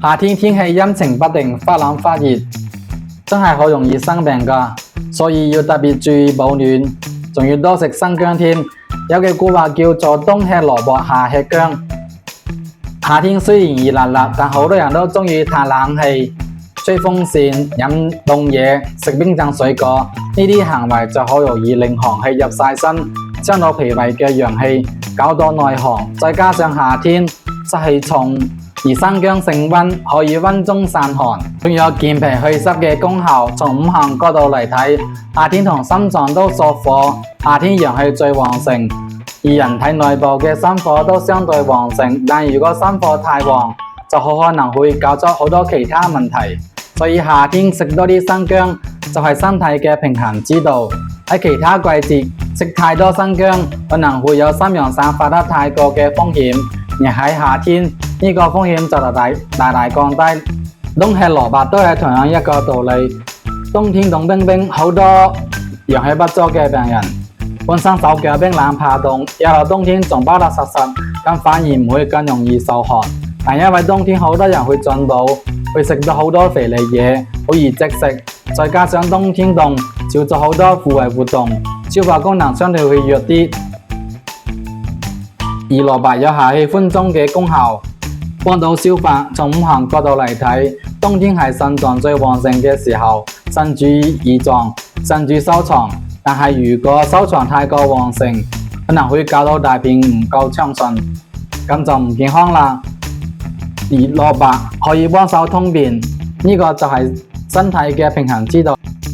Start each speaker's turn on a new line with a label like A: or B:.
A: 夏天天氣陰晴不定，忽冷忽熱，真係好容易生病㗎，所以要特別注意保暖，仲要多食生薑添。有句古話叫做冬吃蘿蔔夏吃薑。夏天雖然熱辣辣，但好多人都中意嘆冷氣、吹風扇、飲凍嘢、食冰鎮水果，呢啲行為就好容易令寒氣入晒身，將到脾胃嘅陽氣搞到內寒。再加上夏天濕氣重，而生薑性溫，可以溫中散寒，仲有健脾祛濕嘅功效。從五行角度嚟睇，夏天同心臟都屬火，夏天陽氣最旺盛，而人體內部嘅心火都相對旺盛。但如果心火太旺，就好可能會搞咗好多其他問題。所以夏天食多啲生薑就係身體嘅平衡之道。喺其他季節食太多生薑，可能會有心陽散發得太過嘅風險，而喺夏天呢個風險就大大降低。冬吃蘿蔔都係同樣一個道理。冬天凍冰冰，好多陽氣不足嘅病人本身手腳冰冷怕凍，一落冬天仲包得實實，咁反而唔會更容易受寒。但因為冬天好多人會進補，會食到好多肥膩嘢，好易積食，再加上冬天凍，少咗好多戶外活動，消化功能相對會弱啲。而蘿蔔有下氣寬中嘅功效，幫到消化。從五行角度嚟睇，冬天係腎臟最旺盛嘅時候，腎主胰臟，腎主收藏。但係如果收藏太過旺盛，可能會搞到大便唔夠暢順，咁就唔健康啦。而蘿蔔可以幫手通便，呢個就係身體嘅平衡之道。